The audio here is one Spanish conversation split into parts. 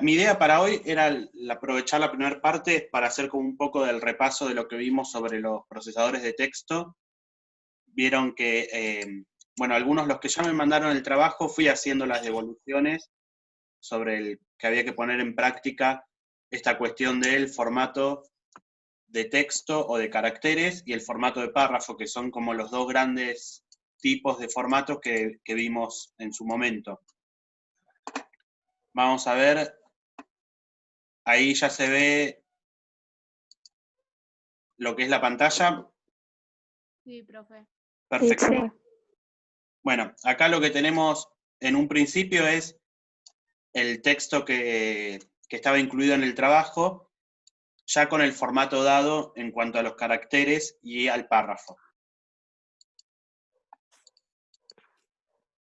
Mi idea para hoy era aprovechar la primera parte para hacer como un poco del repaso de lo que vimos sobre los procesadores de texto. Vieron que, bueno, algunos los que ya me mandaron el trabajo, fui haciendo las devoluciones sobre el que había que poner en práctica esta cuestión del formato de texto o de caracteres y el formato de párrafo, que son como los dos grandes tipos de formatos que vimos en su momento. Vamos a ver, ahí ya se ve lo que es la pantalla. Sí, profe. Perfecto. Sí. Bueno, acá lo que tenemos en un principio es el texto que estaba incluido en el trabajo, ya con el formato dado en cuanto a los caracteres y al párrafo.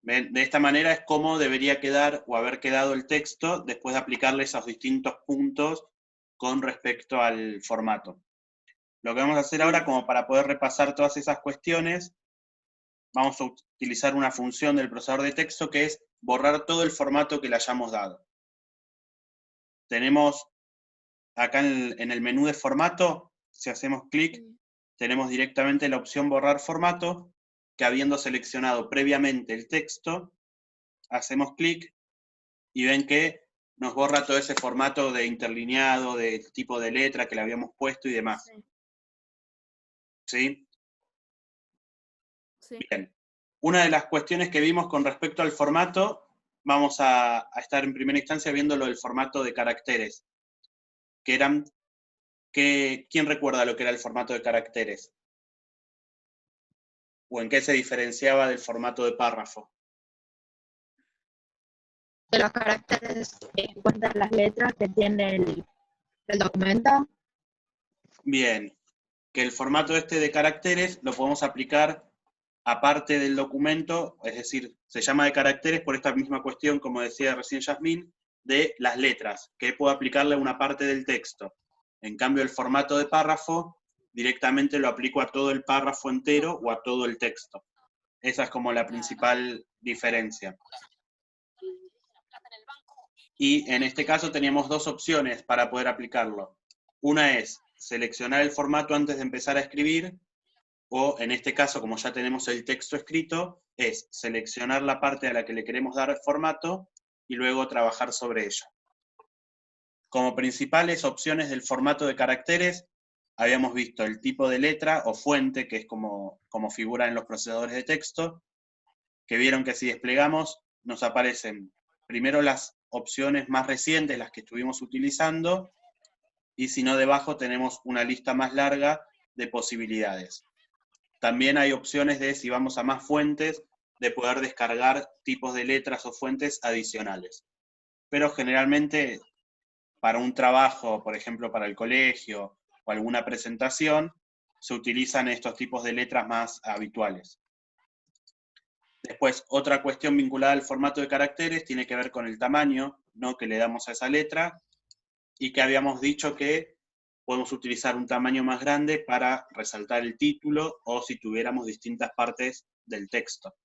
¿Ven? De esta manera es como debería quedar o haber quedado el texto después de aplicarle esos distintos puntos con respecto al formato. Lo que vamos a hacer ahora, como para poder repasar todas esas cuestiones, vamos a utilizar una función del procesador de texto que es borrar todo el formato que le hayamos dado. Tenemos acá en el menú de formato, si hacemos clic, tenemos directamente la opción borrar formato, que habiendo seleccionado previamente el texto, hacemos clic y ven que nos borra todo ese formato de interlineado, de tipo de letra que le habíamos puesto y demás. ¿Sí? Sí. Bien. Una de las cuestiones que vimos con respecto al formato, vamos a estar en primera instancia viendo lo del formato de caracteres, que eran, ¿quién recuerda lo que era el formato de caracteres? ¿O en qué se diferenciaba del formato de párrafo? De los caracteres en cuenta las letras que tiene el documento. Bien, que el formato este de caracteres lo podemos aplicar aparte del documento, es decir, se llama de caracteres por esta misma cuestión, como decía recién Yasmín, de las letras, que puedo aplicarle a una parte del texto. En cambio, el formato de párrafo, directamente lo aplico a todo el párrafo entero o a todo el texto. Esa es como la principal diferencia. Y en este caso teníamos dos opciones para poder aplicarlo. Una es seleccionar el formato antes de empezar a escribir, o en este caso, como ya tenemos el texto escrito, es seleccionar la parte a la que le queremos dar formato y luego trabajar sobre ella. Como principales opciones del formato de caracteres, habíamos visto el tipo de letra o fuente, que es como figura en los procesadores de texto, que vieron que si desplegamos nos aparecen primero las opciones más recientes, las que estuvimos utilizando, y si no, debajo tenemos una lista más larga de posibilidades. También hay opciones de, si vamos a más fuentes, de poder descargar tipos de letras o fuentes adicionales. Pero generalmente, para un trabajo, por ejemplo, para el colegio o alguna presentación, se utilizan estos tipos de letras más habituales. Después, otra cuestión vinculada al formato de caracteres tiene que ver con el tamaño, ¿no?, que le damos a esa letra, y que habíamos dicho que podemos utilizar un tamaño más grande para resaltar el título o si tuviéramos distintas partes del texto.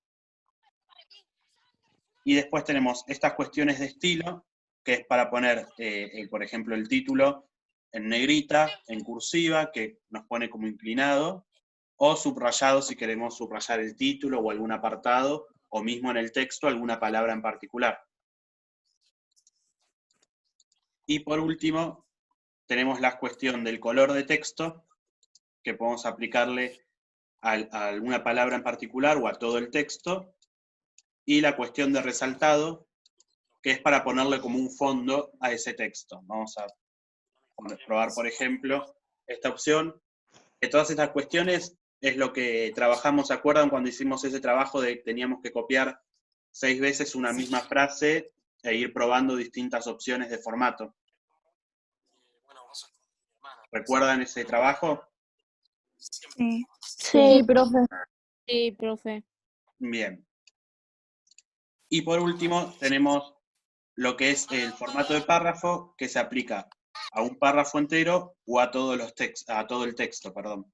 Y después tenemos estas cuestiones de estilo, que es para poner, por ejemplo, el título en negrita, en cursiva, que nos pone como inclinado, o subrayado si queremos subrayar el título o algún apartado, o mismo en el texto alguna palabra en particular. Y por último, tenemos la cuestión del color de texto, que podemos aplicarle a alguna palabra en particular o a todo el texto, y la cuestión de resaltado, que es para ponerle como un fondo a ese texto. Vamos a probar, por ejemplo, esta opción. De todas estas cuestiones es lo que trabajamos, ¿se acuerdan cuando hicimos ese trabajo de que teníamos que copiar 6 veces una misma frase e ir probando distintas opciones de formato? ¿Recuerdan ese trabajo? Sí. Sí, profe. Sí, profe. Bien. Y por último tenemos lo que es el formato de párrafo, que se aplica a un párrafo entero o a todo el texto, perdón.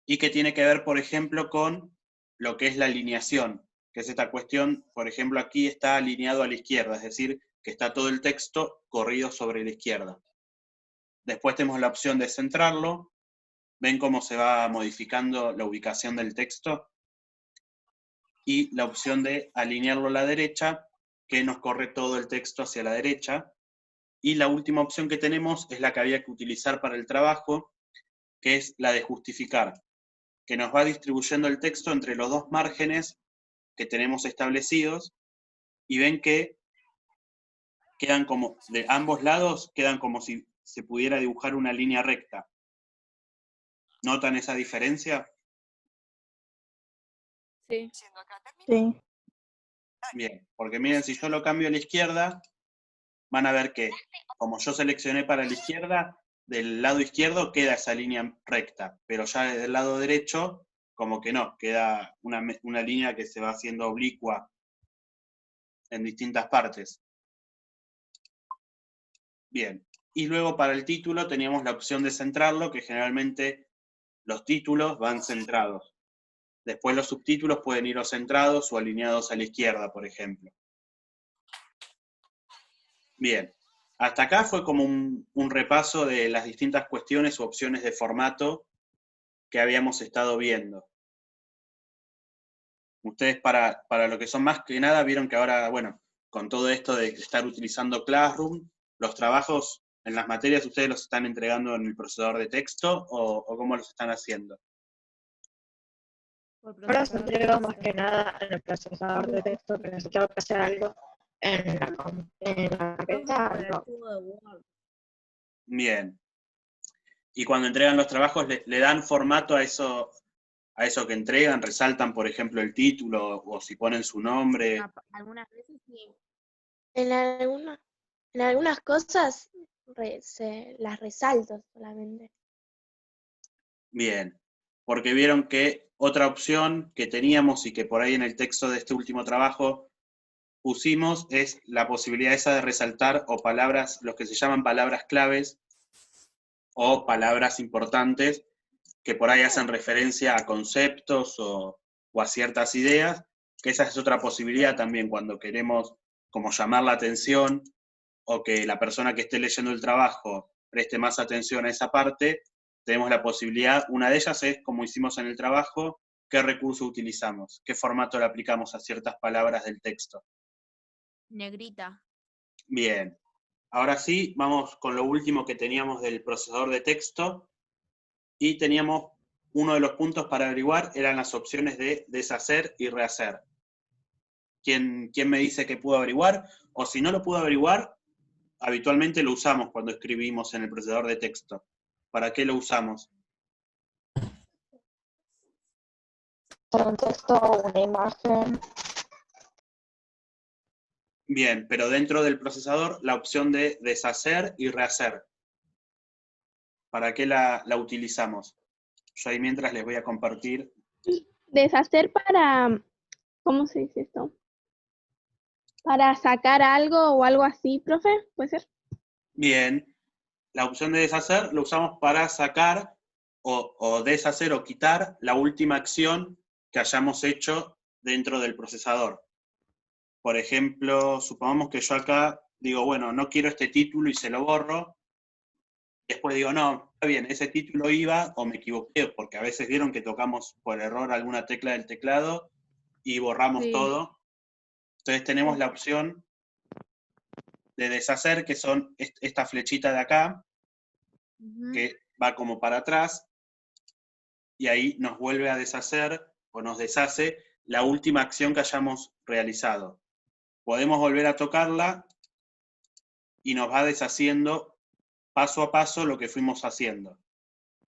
Y que tiene que ver, por ejemplo, con lo que es la alineación, que es esta cuestión, por ejemplo, aquí está alineado a la izquierda, es decir, que está todo el texto corrido sobre la izquierda. Después tenemos la opción de centrarlo. ¿Ven cómo se va modificando la ubicación del texto? Y la opción de alinearlo a la derecha, que nos corre todo el texto hacia la derecha. Y la última opción que tenemos es la que había que utilizar para el trabajo, que es la de justificar, que nos va distribuyendo el texto entre los dos márgenes que tenemos establecidos, y ven que quedan como, de ambos lados, quedan como si se pudiera dibujar una línea recta. ¿Notan esa diferencia? Sí. Sí. Bien, porque miren, si yo lo cambio a la izquierda, van a ver que, como yo seleccioné para la izquierda, del lado izquierdo queda esa línea recta, pero ya desde el lado derecho, como que no, queda una línea que se va haciendo oblicua en distintas partes. Bien, y luego para el título teníamos la opción de centrarlo, que generalmente los títulos van centrados. Después los subtítulos pueden ir o centrados o alineados a la izquierda, por ejemplo. Bien, hasta acá fue como un repaso de las distintas cuestiones u opciones de formato que habíamos estado viendo. Ustedes para lo que son más que nada vieron que ahora, bueno, con todo esto de estar utilizando Classroom, los trabajos en las materias ustedes los están entregando en el procesador de texto o cómo los están haciendo. Ahora se entrega más que nada en el procesador de texto, pero si tengo que hacer algo en la carpeta, no. Bien. Y cuando entregan los trabajos, ¿le dan formato a eso que entregan? ¿Resaltan, por ejemplo, el título o si ponen su nombre? Algunas veces sí. En algunas cosas las resalto solamente. Bien, porque vieron que otra opción que teníamos y que por ahí en el texto de este último trabajo pusimos es la posibilidad esa de resaltar o palabras, los que se llaman palabras claves o palabras importantes que por ahí hacen referencia a conceptos o a ciertas ideas, que esa es otra posibilidad también cuando queremos como llamar la atención o que la persona que esté leyendo el trabajo preste más atención a esa parte, tenemos la posibilidad, una de ellas es, como hicimos en el trabajo, qué recurso utilizamos, qué formato le aplicamos a ciertas palabras del texto. Negrita. Bien, ahora sí, vamos con lo último que teníamos del procesador de texto, y teníamos uno de los puntos para averiguar, eran las opciones de deshacer y rehacer. ¿Quién me dice que pudo averiguar? O si no lo pudo averiguar, habitualmente lo usamos cuando escribimos en el procesador de texto. ¿Para qué lo usamos? Un texto, una imagen. Bien, pero dentro del procesador, la opción de deshacer y rehacer. ¿Para qué la utilizamos? Yo ahí mientras les voy a compartir. Deshacer para, ¿cómo se dice esto? Para sacar algo o algo así, profe, ¿puede ser? Bien, la opción de deshacer lo usamos para sacar o deshacer o quitar la última acción que hayamos hecho dentro del procesador. Por ejemplo, supongamos que yo acá digo, bueno, no quiero este título y se lo borro. Después digo, no, está bien, ese título iba o me equivoqué, porque a veces vieron que tocamos por error alguna tecla del teclado y borramos Sí. todo. Entonces tenemos la opción de deshacer, que son esta flechita de acá, que va como para atrás, y ahí nos vuelve a deshacer o nos deshace la última acción que hayamos realizado. Podemos volver a tocarla y nos va deshaciendo paso a paso lo que fuimos haciendo.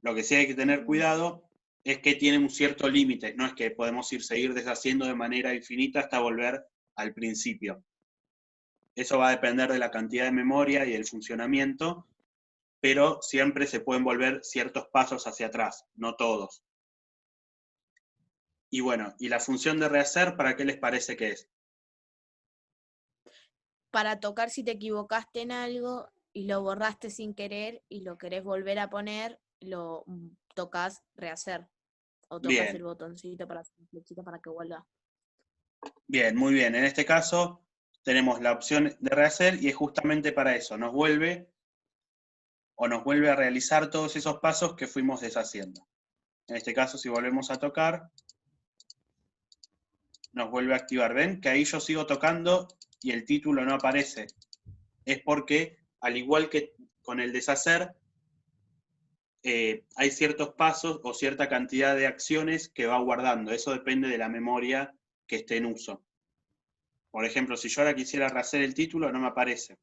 Lo que sí hay que tener cuidado es que tiene un cierto límite, no es que podemos seguir deshaciendo de manera infinita hasta volver al principio. Eso va a depender de la cantidad de memoria y del funcionamiento, pero siempre se pueden volver ciertos pasos hacia atrás, no todos. Y bueno, ¿y la función de rehacer para qué les parece que es? Para tocar si te equivocaste en algo y lo borraste sin querer y lo querés volver a poner, lo tocas rehacer. O tocas Bien. el botoncito para hacer la flechita para que vuelva. Bien, muy bien. En este caso, tenemos la opción de rehacer y es justamente para eso, nos vuelve a realizar todos esos pasos que fuimos deshaciendo. En este caso, si volvemos a tocar, nos vuelve a activar. ¿Ven? Que ahí yo sigo tocando y el título no aparece. Es porque, al igual que con el deshacer, hay ciertos pasos o cierta cantidad de acciones que va guardando. Eso depende de la memoria que esté en uso. Por ejemplo, si yo ahora quisiera rehacer el título, no me aparece.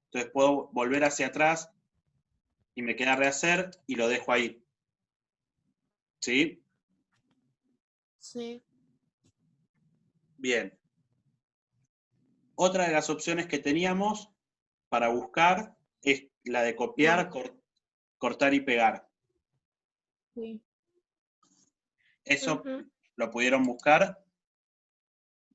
Entonces puedo volver hacia atrás y me queda rehacer y lo dejo ahí. ¿Sí? Sí. Bien. Otra de las opciones que teníamos para buscar es la de copiar, cortar y pegar. Sí. ¿Eso Ujú. lo pudieron buscar?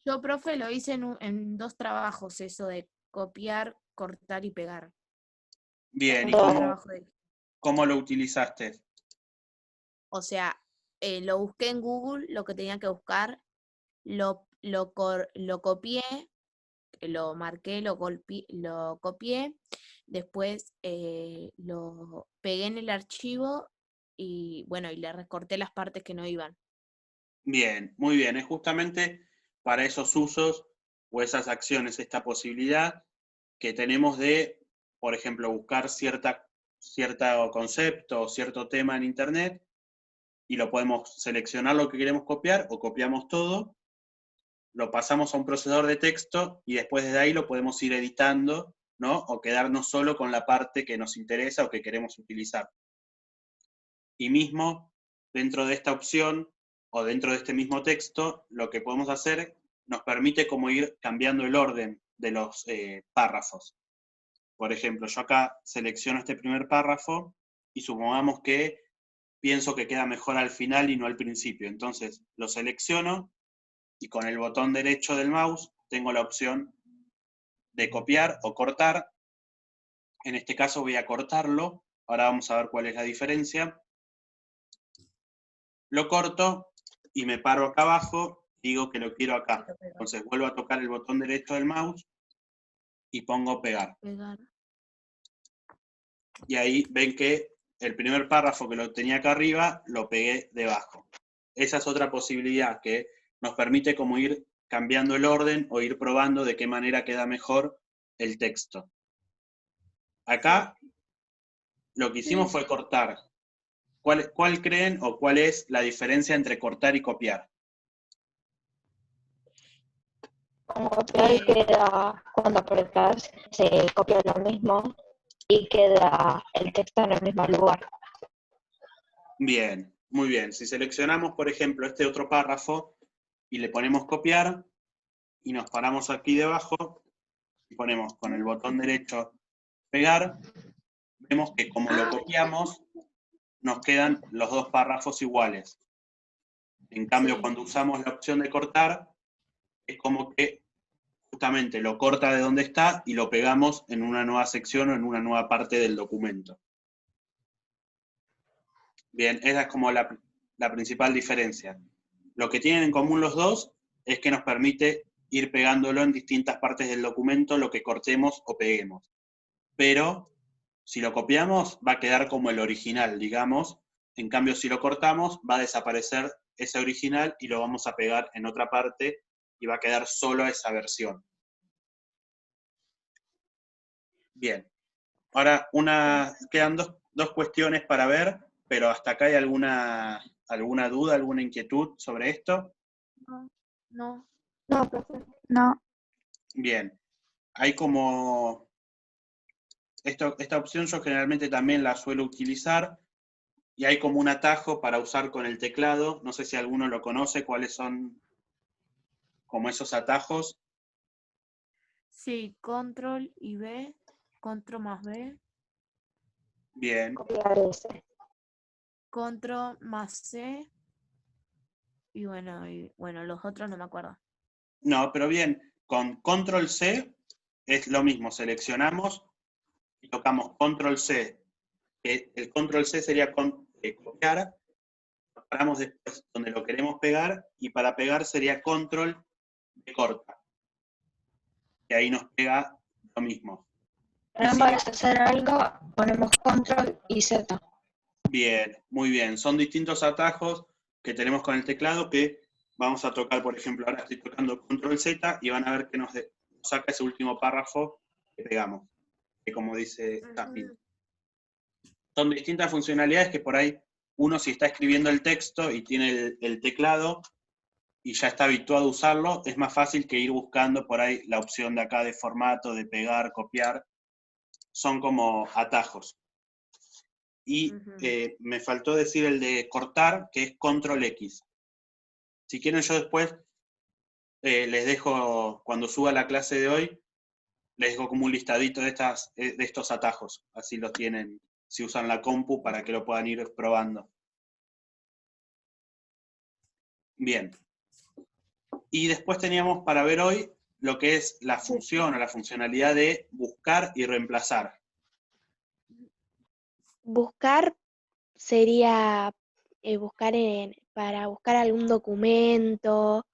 Yo, profe, lo hice en 2 trabajos, eso de copiar, cortar y pegar. Bien, ¿y Dos. Trabajo de- cómo lo utilizaste? O sea, lo busqué en Google, lo que tenía que buscar, lo copié, lo marqué, lo copié, después lo pegué en el archivo y bueno, y le recorté las partes que no iban. Bien, muy bien. Es justamente para esos usos o esas acciones, esta posibilidad que tenemos de, por ejemplo, buscar cierto concepto o cierto tema en Internet y lo podemos seleccionar lo que queremos copiar o copiamos todo, lo pasamos a un procesador de texto y después de ahí lo podemos ir editando, ¿no? O quedarnos solo con la parte que nos interesa o que queremos utilizar. Y mismo dentro de esta opción o dentro de este mismo texto, lo que podemos hacer nos permite como ir cambiando el orden de los párrafos. Por ejemplo, yo acá selecciono este primer párrafo y supongamos que pienso que queda mejor al final y no al principio. Entonces lo selecciono y con el botón derecho del mouse tengo la opción de copiar o cortar. En este caso voy a cortarlo. Ahora vamos a ver cuál es la diferencia. Lo corto y me paro acá abajo, digo que lo quiero acá. Entonces vuelvo a tocar el botón derecho del mouse y pongo pegar. Pegar. Y ahí ven que el primer párrafo que lo tenía acá arriba, lo pegué debajo. Esa es otra posibilidad que nos permite como ir cambiando el orden o ir probando de qué manera queda mejor el texto. Acá lo que hicimos fue cortar. ¿Cuál creen o cuál es la diferencia entre cortar y copiar? Como copiar queda, cuando apretas, se copia lo mismo y queda el texto en el mismo lugar. Bien, muy bien. Si seleccionamos, por ejemplo, este otro párrafo y le ponemos copiar y nos paramos aquí debajo y ponemos con el botón derecho pegar, vemos que como lo copiamos, nos quedan los dos párrafos iguales. En cambio, Sí. cuando usamos la opción de cortar, es como que justamente lo corta de donde está y lo pegamos en una nueva sección o en una nueva parte del documento. Bien, esa es como la principal diferencia. Lo que tienen en común los dos es que nos permite ir pegándolo en distintas partes del documento, lo que cortemos o peguemos. Pero si lo copiamos, va a quedar como el original, digamos. En cambio, si lo cortamos, va a desaparecer ese original y lo vamos a pegar en otra parte y va a quedar solo esa versión. Bien. Ahora, quedan dos cuestiones para ver, pero hasta acá hay alguna duda, alguna inquietud sobre esto. No. No, profe. No, Bien. Hay como... Esta opción yo generalmente también la suelo utilizar y hay como un atajo para usar con el teclado. No sé si alguno lo conoce, cuáles son como esos atajos. Sí, control y B, control más B, Bien. Copiar ese. control más C, y bueno, los otros no me acuerdo. No, pero bien, con control C es lo mismo, seleccionamos y tocamos control C. El control C sería copiar, paramos después donde lo queremos pegar, y para pegar sería control de corta. y ahí nos pega lo mismo. Ahora para hacer algo, ponemos control y Z. Bien, muy bien. Son distintos atajos que tenemos con el teclado que vamos a tocar, por ejemplo, ahora estoy tocando control Z y van a ver que nos saca ese último párrafo que pegamos, que como dice Tapping. Son distintas funcionalidades que por ahí uno, si está escribiendo el texto y tiene el teclado y ya está habituado a usarlo, es más fácil que ir buscando por ahí la opción de acá de formato, de pegar, copiar. Son como atajos. Y me faltó decir el de cortar, que es control X. Si quieren yo después les dejo, cuando suba la clase de hoy, les dejo como un listadito de estos atajos. Así los tienen, si usan la compu, para que lo puedan ir probando. Bien. Y después teníamos para ver hoy lo que es la función o la funcionalidad de buscar y reemplazar. Buscar sería para buscar algún documento,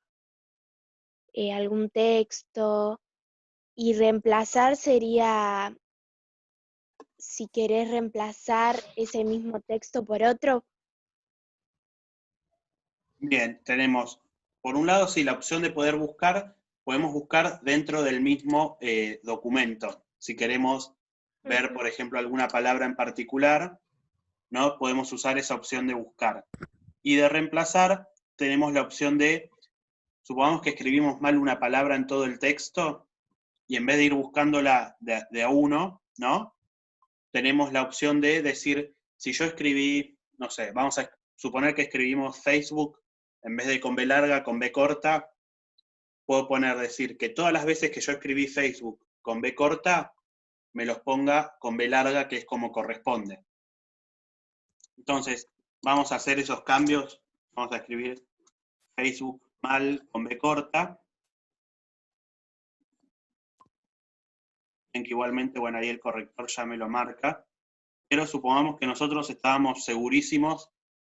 algún texto, y reemplazar sería si querés reemplazar ese mismo texto por otro. Bien, tenemos, por un lado, sí, la opción de poder buscar, podemos buscar dentro del mismo documento. Si queremos ver, por ejemplo, alguna palabra en particular, ¿no? Podemos usar esa opción de buscar. Y de reemplazar, tenemos la opción de, supongamos que escribimos mal una palabra en todo el texto, y en vez de ir buscándola de a uno, ¿no? Tenemos la opción de decir, si yo escribí, no sé, vamos a suponer que escribimos Facebook, en vez de con B larga, con B corta, puedo decir que todas las veces que yo escribí Facebook con B corta, me los ponga con B larga, que es como corresponde. Entonces, vamos a hacer esos cambios. Vamos a escribir Facebook mal con B corta. En que igualmente, bueno, ahí el corrector ya me lo marca. Pero supongamos que nosotros estábamos segurísimos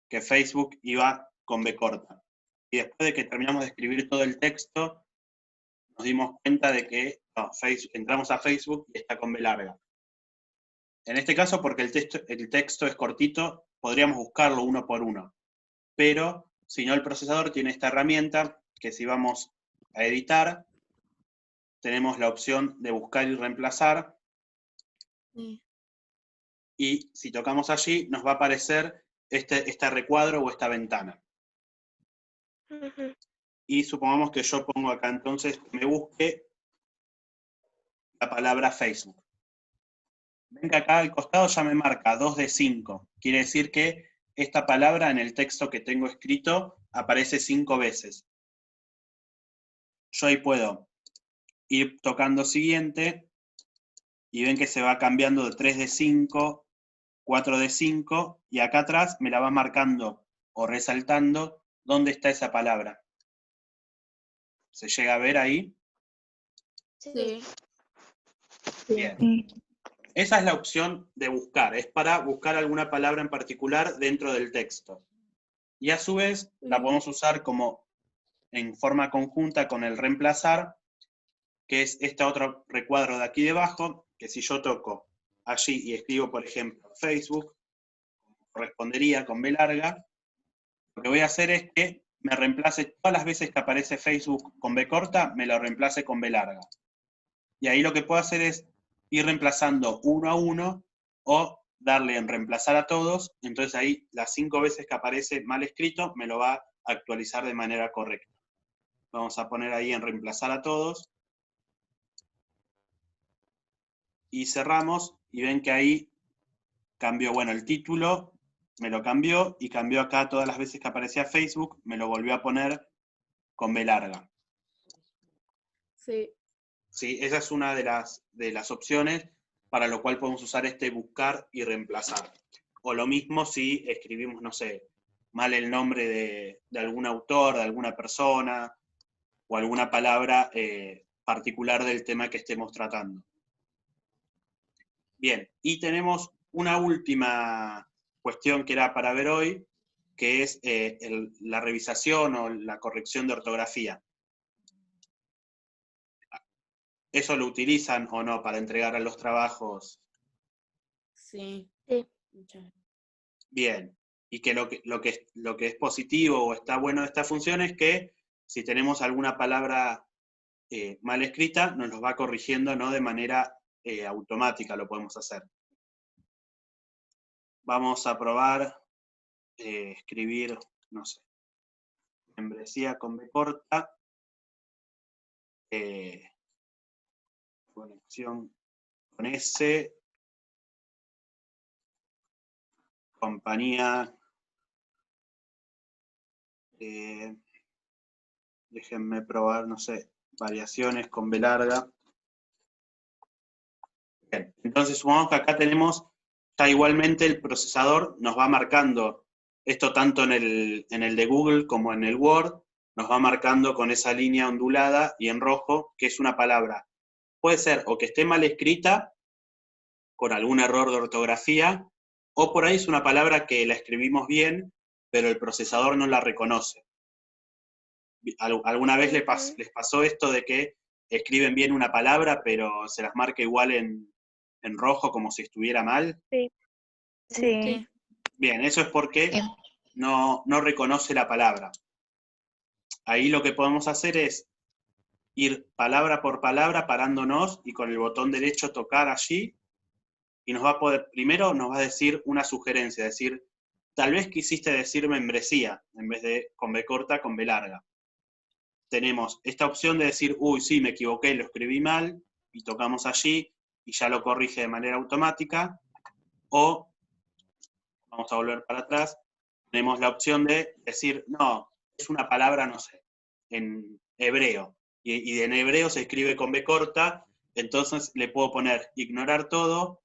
que Facebook iba con B corta. Y después de que terminamos de escribir todo el texto, nos dimos cuenta de que entramos a Facebook y está con B larga. En este caso, porque el texto es cortito, podríamos buscarlo uno por uno. Pero, si no, el procesador tiene esta herramienta que si vamos a editar, tenemos la opción de buscar y reemplazar. Y si tocamos allí, nos va a aparecer este recuadro o esta ventana. Y supongamos que yo pongo acá entonces, me busque la palabra Facebook. Ven que acá al costado ya me marca 2 de 5. Quiere decir que esta palabra en el texto que tengo escrito aparece 5 veces. Yo ahí puedo ir tocando siguiente y ven que se va cambiando de 3 de 5, 4 de 5, y acá atrás me la va marcando o resaltando dónde está esa palabra. ¿Se llega a ver ahí? Sí. Bien. Esa es la opción de buscar, es para buscar alguna palabra en particular dentro del texto. Y a su vez la podemos usar como en forma conjunta con el reemplazar, que es este otro recuadro de aquí debajo, que si yo toco allí y escribo, por ejemplo, Facebook, correspondería con B larga, lo que voy a hacer es que me reemplace todas las veces que aparece Facebook con B corta, me lo reemplace con B larga. Y ahí lo que puedo hacer es ir reemplazando uno a uno o darle en reemplazar a todos, entonces ahí las 5 veces que aparece mal escrito me lo va a actualizar de manera correcta. Vamos a poner ahí en reemplazar a todos. Y cerramos y ven que ahí cambió, bueno, el título me lo cambió y cambió acá todas las veces que aparecía Facebook, me lo volvió a poner con B larga. Sí. Sí, esa es una de las opciones para lo cual podemos usar este buscar y reemplazar. O lo mismo si escribimos, no sé, mal el nombre de algún autor, de alguna persona, o alguna palabra particular del tema que estemos tratando. Bien, y tenemos una última cuestión que era para ver hoy, que es la revisación o la corrección de ortografía. ¿Eso lo utilizan o no para entregar a los trabajos? Sí. Sí. Muchas gracias. Bien. Y que lo que es positivo o está bueno de esta función es que si tenemos alguna palabra mal escrita, nos los va corrigiendo, ¿no? De manera automática lo podemos hacer. Vamos a probar escribir, no sé, membresía con B corta, conexión con S, compañía, déjenme probar, no sé, variaciones con B larga. Bien, entonces supongamos que acá tenemos, ya igualmente el procesador nos va marcando, esto tanto en el de Google como en el Word, nos va marcando con esa línea ondulada y en rojo, que es una palabra. Puede ser o que esté mal escrita, con algún error de ortografía, o por ahí es una palabra que la escribimos bien, pero el procesador no la reconoce. ¿Alguna vez les pasó esto de que escriben bien una palabra, pero se las marca igual en rojo como si estuviera mal? Sí. Sí. Bien, eso es porque no reconoce la palabra. Ahí lo que podemos hacer es ir palabra por palabra parándonos y con el botón derecho tocar allí, y nos va a poder, primero nos va a decir una sugerencia, decir, tal vez quisiste decir membresía, en vez de con B corta, con B larga. Tenemos esta opción de decir, uy, sí, me equivoqué, lo escribí mal, y tocamos allí, y ya lo corrige de manera automática, o, vamos a volver para atrás, tenemos la opción de decir, no, es una palabra, no sé, en hebreo, y en hebreo se escribe con B corta, entonces le puedo poner ignorar todo,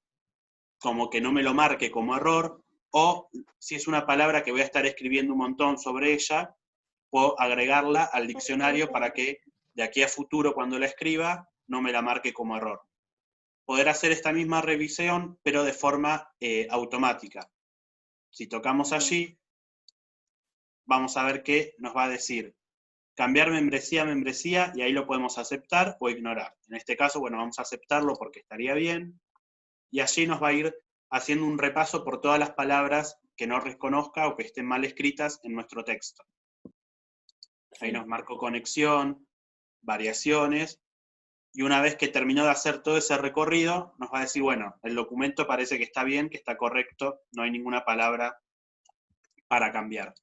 como que no me lo marque como error, o si es una palabra que voy a estar escribiendo un montón sobre ella, puedo agregarla al diccionario para que de aquí a futuro cuando la escriba no me la marque como error. Poder hacer esta misma revisión, pero de forma automática. Si tocamos allí, vamos a ver que nos va a decir cambiar membresía a membresía, y ahí lo podemos aceptar o ignorar. En este caso, bueno, vamos a aceptarlo porque estaría bien, y allí nos va a ir haciendo un repaso por todas las palabras que no reconozca o que estén mal escritas en nuestro texto. Ahí nos marcó conexión, variaciones, y una vez que terminó de hacer todo ese recorrido, nos va a decir, bueno, el documento parece que está bien, que está correcto, no hay ninguna palabra para cambiar.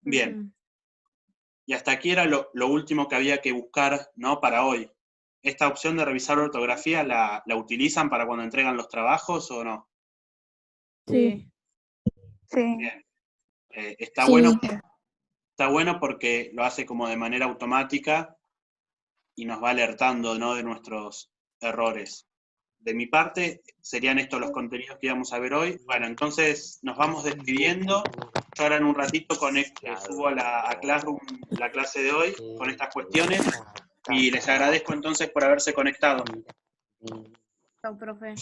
Bien. Y hasta aquí era lo último que había que buscar, ¿no? Para hoy. ¿Esta opción de revisar ortografía la utilizan para cuando entregan los trabajos o no? Sí. Sí. Bien. Está Sí. bueno porque lo hace como de manera automática y nos va alertando, ¿no? De nuestros errores. De mi parte, serían estos los contenidos que íbamos a ver hoy. Bueno, entonces nos vamos despidiendo. Yo ahora en un ratito subo a Classroom la clase de hoy con estas cuestiones y les agradezco entonces por haberse conectado. Chao, profe.